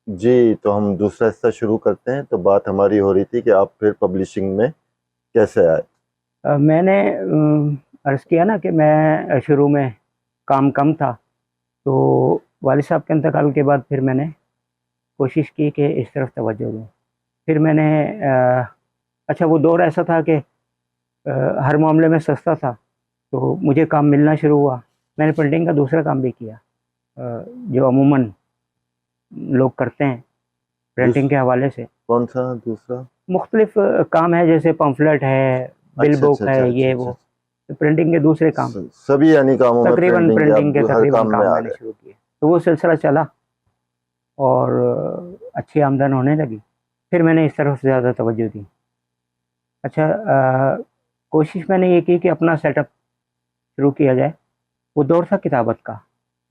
جی تو ہم دوسرا حصہ شروع کرتے ہیں. تو بات ہماری ہو رہی تھی کہ آپ پھر پبلشنگ میں کیسے آئے؟ میں نے عرض کیا نا کہ میں شروع میں کام کم تھا، تو والد صاحب کے انتقال کے بعد پھر میں نے کوشش کی کہ اس طرف توجہ دوں. پھر میں نے اچھا وہ دور ایسا تھا کہ ہر معاملے میں سستا تھا، تو مجھے کام ملنا شروع ہوا. میں نے پرنٹنگ کا دوسرا کام بھی کیا جو عموماً لوگ کرتے ہیں پرنٹنگ کے حوالے سے. کون سا دوسرا؟ مختلف کام ہے، جیسے پمفلٹ ہے، بل بک ہے، یہ وہ پرنٹنگ کے دوسرے کام سبھی یعنی کاموں میں تقریباً پرنٹنگ کے ہر تقریباً کام میں کام آ میں نے رہے. شروع کیا. تو وہ سلسلہ چلا اور اچھی آمدن ہونے لگی. پھر میں نے اس طرف زیادہ توجہ دی. اچھا کوشش میں نے یہ کی کہ اپنا سیٹ اپ شروع کیا جائے. وہ دور تھا کتابت کا،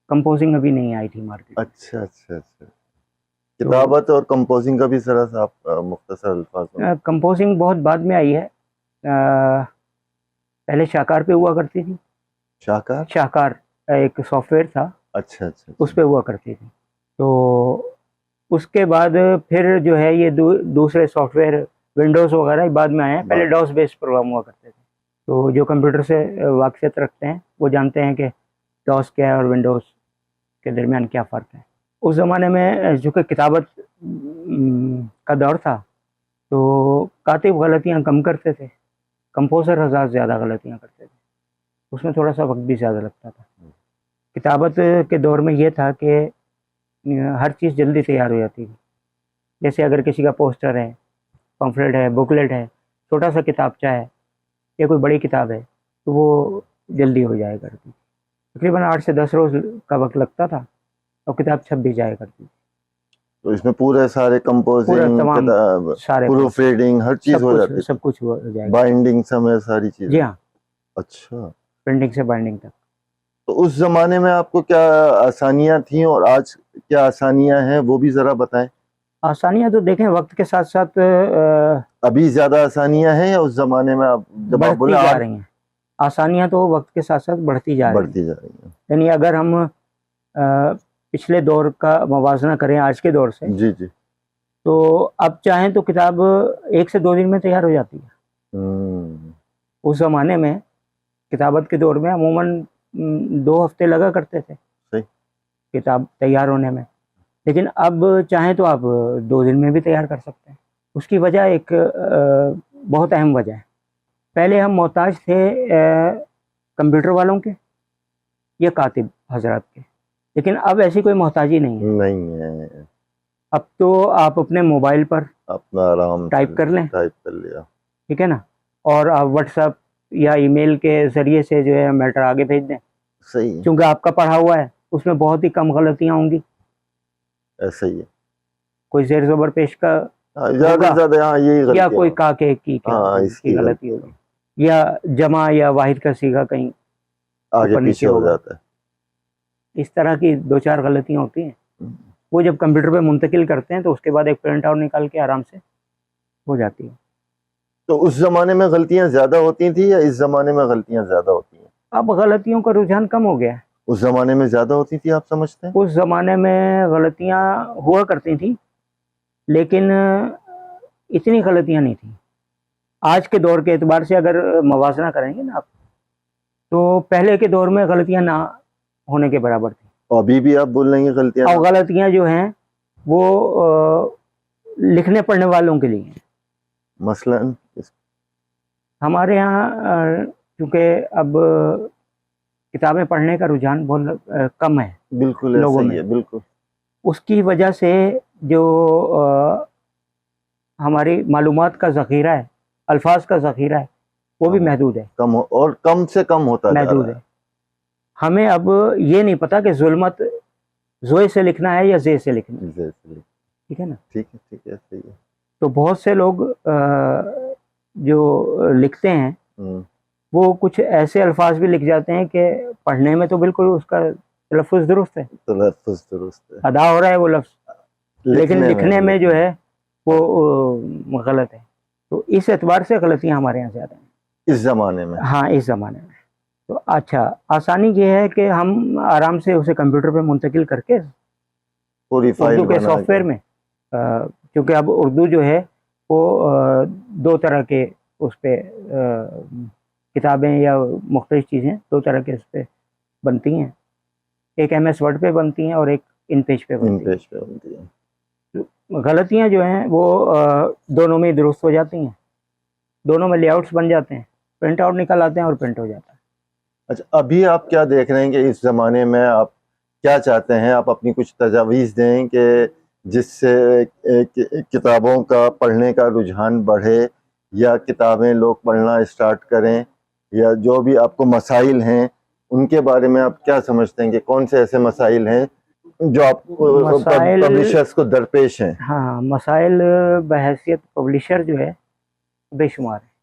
کمپوزنگ ابھی نہیں آئی تھی مارکیٹ. اچھا اچھا اچھا. کتابت اور کمپوزنگ کا بھی ذرا سا آپ مختصر الفاظ میں. کمپوزنگ بہت بعد میں آئی ہے. پہلے شاہکار پہ ہوا کرتی تھی. شاہکار ایک سافٹ ویئر تھا. اچھا اچھا. اس پہ ہوا کرتی تھی. تو اس کے بعد پھر جو ہے یہ دوسرے سافٹ ویئر ونڈوز وغیرہ بعد میں آئے ہیں. پہلے ڈاس بیس پروگرام ہوا کرتے تھے. تو جو کمپیوٹر سے واقفیت رکھتے ہیں وہ جانتے ہیں کہ ڈاس کیا ہے اور ونڈوز کے درمیان کیا فرق ہے. اس زمانے میں چونکہ کتابت کا دور تھا تو کاتب غلطیاں کم کرتے تھے، کمپوزر حضرات زیادہ غلطیاں کرتے تھے. اس میں تھوڑا سا وقت بھی زیادہ لگتا تھا. کتابت کے دور میں یہ تھا کہ ہر چیز جلدی تیار ہو جاتی تھی. جیسے اگر کسی کا پوسٹر ہے، پمفلٹ ہے، بکلیٹ ہے، چھوٹا سا کتابچہ ہے یا کوئی بڑی کتاب ہے تو وہ جلدی ہو جائے کرتی. تقریباً 8 سے 10 روز کا وقت لگتا تھا اور کتاب چھپ بھی جایا کرتی. تو اس میں پورے سارے کمپوزنگ، سارے پروف ریڈنگ، ہر چیز ہو جاتی، سب کچھ ہو جائے گا. بائنڈنگ سمیت ساری چیزیں. جی ہاں. اچھا. پرنٹنگ سے بائنڈنگ تک. تو اس زمانے میں آپ کو کیا آسانیاں تھیں اور آج کیا آسانیاں ہیں وہ بھی ذرا بتائیں. آسانیاں تو دیکھیں وقت کے ساتھ ساتھ ابھی زیادہ آسانیاں ہیں یا اس زمانے میں بڑھتی جا رہی ہیں. آسانیاں تو وقت کے ساتھ ساتھ بڑھتی جا رہی ہیں. یعنی اگر ہم پچھلے دور کا موازنہ کریں آج کے دور سے، جی جی، تو اب چاہیں تو کتاب 1 سے 2 دن میں تیار ہو جاتی ہے. اس زمانے میں کتابت کے دور میں عموماً 2 ہفتے لگا کرتے تھے کتاب تیار ہونے میں. لیکن اب چاہیں تو آپ 2 دن میں بھی تیار کر سکتے ہیں. اس کی وجہ ایک بہت اہم وجہ ہے. پہلے ہم محتاج تھے کمپیوٹر والوں کے یا کاتب حضرات کے، لیکن اب ایسی کوئی محتاجی نہیں ہے. اب تو آپ اپنے موبائل پر اپنا آرام ٹائپ کر لیں، ٹائپ کر لیا، ٹھیک ہے نا، اور آپ واٹس ایپ یا ای میل کے ذریعے سے جو ہے میٹر آگے بھیج دیں. صحیح. چونکہ آپ کا پڑھا ہوا ہے اس میں بہت ہی کم غلطیاں ہوں گی. ایسا ہی ہے. کوئی زیر زبر پیش کا زیادہ زیادہ یہی یا کوئی کا کے کی غلطی ہوگی، یا جمع یا واحد کا صیغہ کہیں آگے پیچھے ہو جاتا ہے. اس طرح کی 2-4 غلطیاں ہوتی ہیں. وہ جب کمپیوٹر پہ منتقل کرتے ہیں تو اس کے بعد ایک پرنٹ آؤٹ نکال کے آرام سے ہو جاتی ہے. تو اس زمانے میں غلطیاں زیادہ ہوتی تھیں یا اس زمانے میں غلطیاں زیادہ ہوتی ہیں؟ اب غلطیوں کا رجحان کم ہو گیا ہے. اس زمانے میں زیادہ ہوتی تھی آپ سمجھتے ہیں؟ اس زمانے میں غلطیاں ہوا کرتی تھیں لیکن اتنی غلطیاں نہیں تھیں. آج کے دور کے اعتبار سے اگر موازنہ کریں گے نا آپ، تو پہلے کے دور میں غلطیاں نہ ہونے کے برابر تھیں. ابھی بھی آپ بول رہے ہیں غلطیاں؟ اور غلطیاں جو ہیں وہ لکھنے پڑھنے والوں کے لیے ہیں. مثلا ہمارے ہاں چونکہ اب کتابیں پڑھنے کا رجحان بہت کم ہے. بالکل لوگوں میں. بالکل. اس کی وجہ سے جو ہماری معلومات کا ذخیرہ ہے، الفاظ کا ذخیرہ ہے، وہ بھی محدود ہے. کم سے کم ہوتا محدود ہے. ہمیں اب یہ نہیں پتا کہ ظلمت زوئے سے لکھنا ہے یا زے سے لکھنا ہے. ٹھیک ہے نا؟ ٹھیک ہے صحیح ہے. تو بہت سے لوگ جو لکھتے ہیں وہ کچھ ایسے الفاظ بھی لکھ جاتے ہیں کہ پڑھنے میں تو بالکل اس کا تلفظ درست ہے، ادا ہو رہا ہے وہ لفظ، لیکن لکھنے میں جو ہے وہ غلط ہے. تو اس اعتبار سے غلطیاں ہمارے یہاں زیادہ ہیں اس زمانے میں. ہاں اس زمانے میں. تو اچھا آسانی یہ ہے کہ ہم آرام سے اسے کمپیوٹر پہ منتقل کر کے اردو کے سافٹ ویئر میں چونکہ اب اردو جو ہے وہ دو طرح کے اس پہ کتابیں یا مختلف چیزیں دو طرح کے اس پہ بنتی ہیں، ایک ایم ایس ورڈ پہ بنتی ہیں اور ایک ان پیج پہ بنتی پیج پہ بنتی ہے. ہیں. غلطیاں جو ہیں وہ دونوں میں درست ہو جاتی ہیں، دونوں میں لے آؤٹس بن جاتے ہیں، پرنٹ آؤٹ نکل آتے ہیں اور پرنٹ ہو جاتا ہے. اچھا، ابھی آپ کیا دیکھ رہے ہیں کہ اس زمانے میں آپ کیا چاہتے ہیں؟ آپ اپنی کچھ تجاویز دیں کہ جس سے کتابوں کا پڑھنے کا رجحان بڑھے، یا کتابیں لوگ پڑھنا اسٹارٹ کریں، یا جو بھی آپ کو مسائل ہیں ان کے بارے میں آپ کیا سمجھتے ہیں کہ کون سے ایسے مسائل ہیں جو آپ مسائل- پبلشرز کو درپیش ہیں؟ ہاں، مسائل بحیثیت پبلشر جو ہے بے شمار ہے.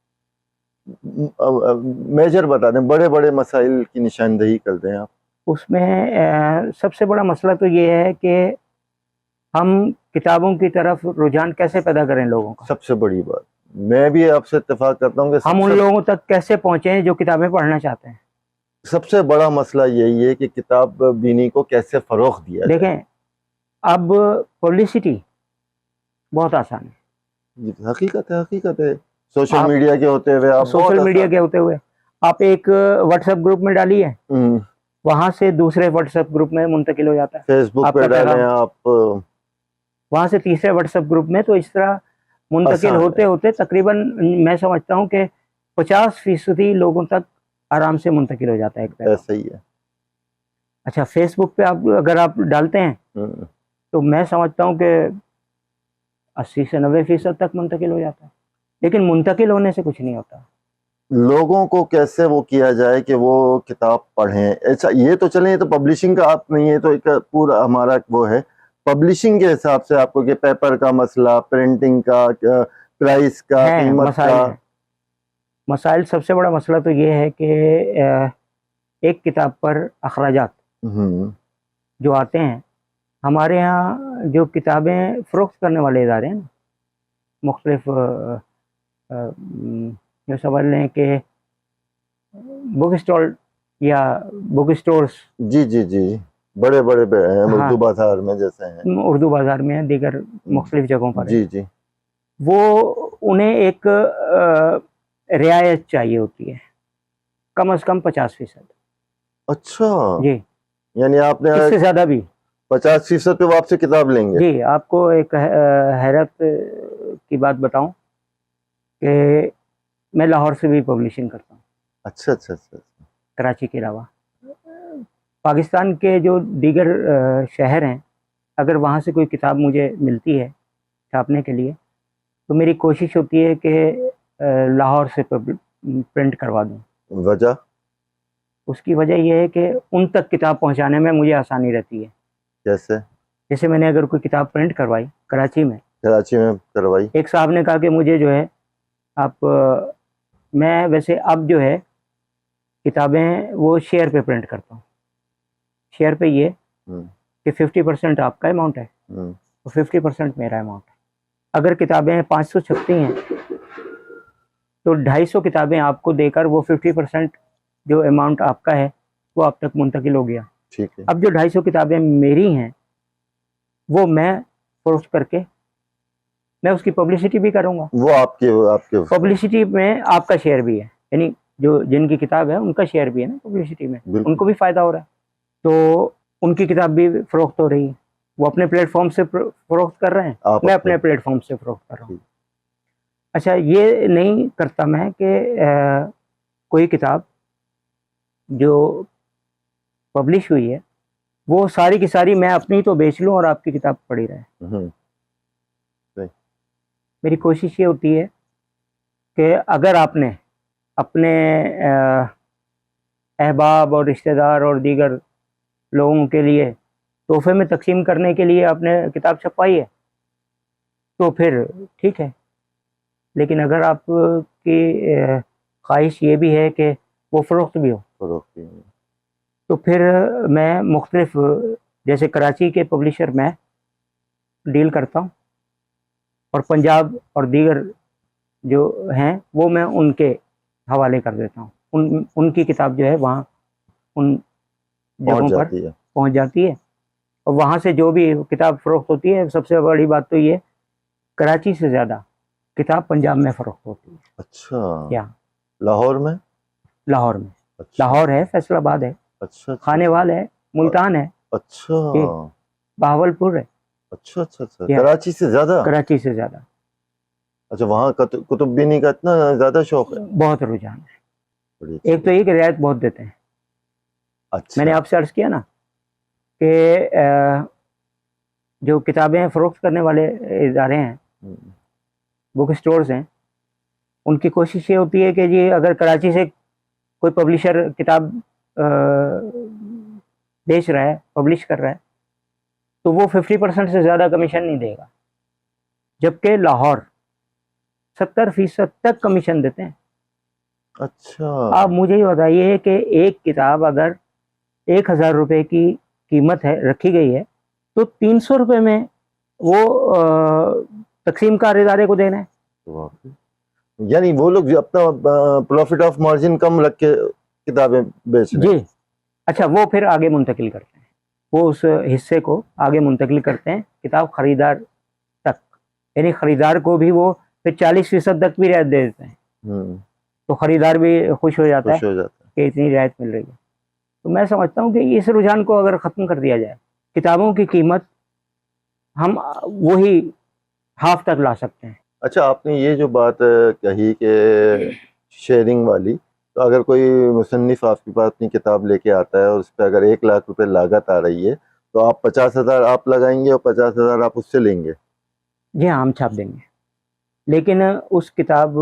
میجر بتا دیں، بڑے بڑے مسائل کی نشاندہی کر دیں آپ. اس میں سب سے بڑا مسئلہ تو یہ ہے کہ ہم کتابوں کی طرف رجحان کیسے پیدا کریں لوگوں کا. سب سے بڑی بات، میں بھی آپ سے اتفاق کرتا ہوں کہ ہم ان لوگوں تک کیسے پہنچیں جو کتابیں پڑھنا چاہتے ہیں. سب سے بڑا مسئلہ یہی ہے کہ کتاب بینی کو کیسے فروغ دیا جائے. دیکھیں، اب پبلسٹی بہت آسان ہے. حقیقت ہے سوشل میڈیا کے ہوتے ہوئے آپ سوشل میڈیا کے ہوتے ہوئے آپ ایک واٹس ایپ گروپ میں ڈالیے، وہاں سے دوسرے واٹس ایپ گروپ میں منتقل ہو جاتا ہے. فیس بک پہ ڈالیں آپ، وہاں سے تیسرے واٹس ایپ گروپ میں، تو اس طرح منتقل ہوتے ہوتے تقریباً میں سمجھتا ہوں کہ 50% لوگوں تک آرام سے منتقل ہو جاتا ہے ایک پیغام. ایسا ہی ہے. اچھا، فیس بک پہ اگر آپ ڈالتے ہیں تو میں سمجھتا ہوں کہ 80 سے 90% تک منتقل ہو جاتا ہے، لیکن منتقل ہونے سے کچھ نہیں ہوتا. لوگوں کو کیسے وہ کیا جائے کہ وہ کتاب پڑھیں؟ اچھا، یہ تو چلیں، یہ تو پبلشنگ کا آپ نہیں، یہ تو ایک پورا ہمارا وہ ہے پبلشنگ کے حساب سے آپ کو کہ پیپر کا مسئلہ، پرنٹنگ کا، پرائس کا، قیمت کا. مسائل سب سے بڑا مسئلہ تو یہ ہے کہ ایک کتاب پر اخراجات جو آتے ہیں، ہمارے ہاں جو کتابیں فروخت کرنے والے ادارے ہیں نا، مختلف جو سمجھ لیں کہ بک اسٹال یا بک اسٹورز، جی بڑے بڑے ہیں اردو بازار میں، جیسے ہیں اردو بازار میں ہیں، دیگر مختلف جگہوں پر جی وہ انہیں ایک رعایت چاہیے ہوتی ہے، کم از کم 50%. اچھا جی، یعنی آپ نے اس سے زیادہ بھی 50% پہ آپ سے کتاب لیں گے؟ جی. آپ کو ایک حیرت کی بات بتاؤں کہ میں لاہور سے بھی پبلشنگ کرتا ہوں. اچھا. کراچی کے علاوہ پاکستان کے جو دیگر شہر ہیں، اگر وہاں سے کوئی کتاب مجھے ملتی ہے چھاپنے کے لیے تو میری کوشش ہوتی ہے کہ لاہور سے پرنٹ کروا دوں. وجہ؟ اس کی وجہ یہ ہے کہ ان تک کتاب پہنچانے میں مجھے آسانی رہتی ہے. کیسے؟ جیسے میں نے اگر کوئی کتاب پرنٹ کروائی کراچی میں کروائی، ایک صاحب نے کہا کہ مجھے جو ہے آپ، میں ویسے اب جو ہے کتابیں وہ شیئر پہ پرنٹ کرتا ہوں. شیئر پہ یہ کہ 50% آپ کا اماؤنٹ ہے اور 50% میرا اماؤنٹ ہے. اگر کتابیں 500 چھپتی ہیں تو 250 کتابیں آپ کو دے کر وہ 50% جو اماؤنٹ آپ کا ہے وہ آپ تک منتقل ہو گیا. ٹھیک ہے. اب جو 250 کتابیں میری ہیں وہ میں فروخت کر کے میں اس کی پبلسٹی بھی کروں گا. وہ آپ کے پبلسٹی میں آپ کا شیئر بھی ہے، یعنی جو جن کی کتاب ہے ان کا شیئر بھی ہے نا پبلسٹی میں، ان کو بھی فائدہ ہو رہا ہے، تو ان کی کتاب بھی فروخت ہو رہی ہے. وہ اپنے پلیٹ فارم سے فروخت کر رہے ہیں، میں اپنے پلیٹ فارم سے فروخت کر رہا ہوں. اچھا، یہ نہیں کرتا میں کہ کوئی کتاب جو پبلش ہوئی ہے وہ ساری کی ساری میں اپنی تو بیچ لوں اور آپ کی کتاب پڑھی رہے. میری کوشش یہ ہوتی ہے کہ اگر آپ نے اپنے احباب اور رشتہ دار اور دیگر لوگوں کے لیے تحفے میں تقسیم کرنے کے لیے آپ نے کتاب چھپوائی ہے تو پھر ٹھیک ہے، لیکن اگر آپ کی خواہش یہ بھی ہے کہ وہ فروخت بھی ہو تو پھر میں مختلف، جیسے کراچی کے پبلشر میں ڈیل کرتا ہوں اور پنجاب اور دیگر جو ہیں وہ میں ان کے حوالے کر دیتا ہوں. ان کی کتاب جو ہے وہاں ان جگہوں پر پہنچ جاتی ہے اور وہاں سے جو بھی کتاب فروخت ہوتی ہے، سب سے بڑی بات تو یہ کراچی سے زیادہ کتاب پنجاب میں فروخت ہوتی ہے. اچھا کیا لاہور میں؟ لاہور میں، اچھا لاہور ہے، فیصل آباد ہے، اچھا خانے وال ہے، ملتان ہے، اچھا بہاول پور ہے. اچھا اچھا اچھا کیا؟ کراچی سے زیادہ؟ کراچی سے زیادہ. اچھا وہاں کتب بینی کا اتنا زیادہ شوق ہے؟ بہت رجحان ہے. بڑی اچھی ایک تو یہ کہ رعایت بہت دیتے ہیں. اچھا میں نے آپ سے عرض کیا نا کہ جو کتابیں فروخت کرنے والے ادارے ہیں، بک اسٹورز ہیں، ان کی کوشش یہ ہوتی ہے کہ جی اگر کراچی سے کوئی پبلشر کتاب بیچ رہا ہے، پبلش کر رہا ہے، تو وہ 50% سے زیادہ کمیشن نہیں دے گا، جبکہ لاہور 70% تک کمیشن دیتے ہیں. اچھا آپ مجھے یہ بتائیے کہ ایک کتاب اگر 1000 روپے کی قیمت ہے، رکھی گئی ہے، تو 300 روپے میں وہ تقسیم کار ادارے کو دینا ہے. یعنی وہ لوگ اپنا پروفٹ آف مارجن کم رکھ کے کتابیں بیچ رہے ہیں. جی اچھا، وہ پھر آگے منتقل کرتے ہیں، وہ اس حصے کو آگے منتقل کرتے ہیں کتاب خریدار تک، یعنی خریدار کو بھی وہ پھر 40% تک بھی رعایت دے دیتے ہیں. تو خریدار بھی خوش ہو جاتا خوش ہے ہو جاتا کہ اتنی رعایت مل رہی ہے. تو میں سمجھتا ہوں کہ اس رجحان کو اگر ختم کر دیا جائے، کتابوں کی قیمت ہم وہی ہاف تک لا سکتے ہیں. اچھا آپ نے یہ جو بات کہی کہ شیئرنگ والی، تو اگر کوئی مصنف آپ کے پاس اپنی کتاب لے کے آتا ہے اور اس پہ اگر 1,00,000 روپے لاگت آ رہی ہے، تو آپ 50,000 آپ لگائیں گے اور 50,000 آپ اس سے لیں گے؟ جی ہاں، ہم چھاپ دیں گے، لیکن اس کتاب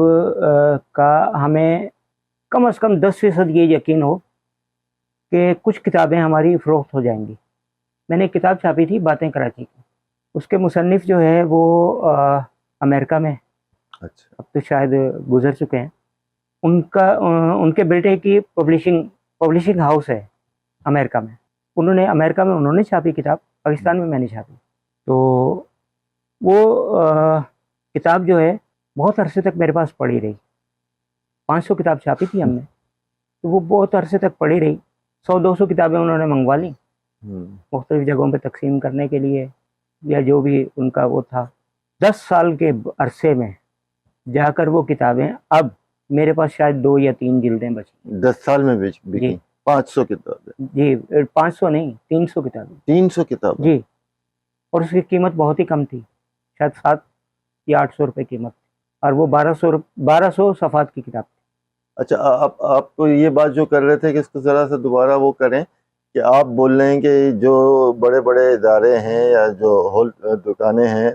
کا ہمیں کم از کم 10% یہ یقین ہو کہ کچھ کتابیں ہماری فروخت ہو جائیں گی. میں نے ایک کتاب چھاپی تھی باتیں کراچی کی، اس کے مصنف جو ہے وہ امریکہ میں، اچھا اب تو شاید گزر چکے ہیں. ان کے بیٹے کی پبلشنگ ہاؤس ہے امریکہ میں. امریکہ میں انہوں نے چھاپی کتاب، پاکستان میں نے چھاپی. تو وہ کتاب جو ہے بہت عرصے تک میرے پاس پڑی رہی. 500 کتاب چھاپی تھی ہم نے، تو وہ بہت عرصے تک پڑی رہی. 100-200 کتابیں انہوں نے منگوا لی مختلف جگہوں پہ تقسیم کرنے کے لیے، یا جو بھی ان کا وہ تھا. 10 سال کے عرصے میں جا کر وہ کتابیں اب میرے پاس شاید 2 یا 3 جلدیں بچی. 10 سال میں بکی 500 کتابیں؟ جی 500 نہیں، 300 کتابیں. 300 کتابیں؟ جی، اور اس کی قیمت بہت ہی کم تھی، شاید 700 یا 800 روپے قیمت تھی، اور وہ 1200 صفحات کی کتاب تھی. اچھا آپ کو یہ بات جو کر رہے تھے کہ اس کو ذرا سا دوبارہ وہ کریں، کہ آپ بول رہے ہیں کہ جو بڑے بڑے ادارے ہیں یا جو ہول دکانیں ہیں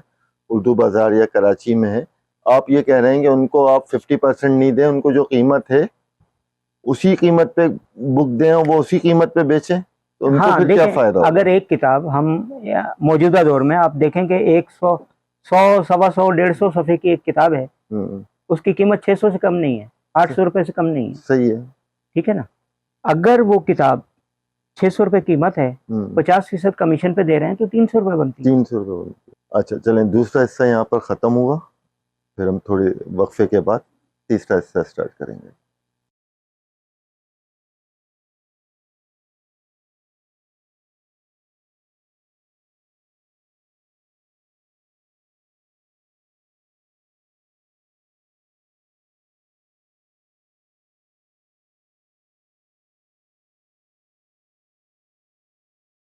اردو بازار یا کراچی میں ہیں، آپ یہ کہہ رہے ہیں کہ ان کو آپ 50% نہیں دیں، ان کو جو قیمت ہے اسی قیمت پہ بک دیں اور وہ اسی قیمت پہ بیچیں، تو ان کو ہاں پھر کیا فائدہ ہوگا؟ اگر ایک کتاب ہم موجودہ دور میں آپ دیکھیں کہ 100 100 125 150 صفحے کی ایک کتاب ہے، اس کی قیمت 600 سے کم نہیں ہے، 800 روپے سے کم نہیں ہے. صحیح ہے، ٹھیک ہے نا. اگر وہ کتاب 600 روپے قیمت ہے، 50% کمیشن پہ دے رہے ہیں، تو 300 روپے بنتی ہے. 300 روپے بنتی ہے. اچھا چلیں، دوسرا حصہ یہاں پر ختم ہوا، پھر ہم تھوڑے وقفے کے بعد تیسرا حصہ اسٹارٹ کریں گے.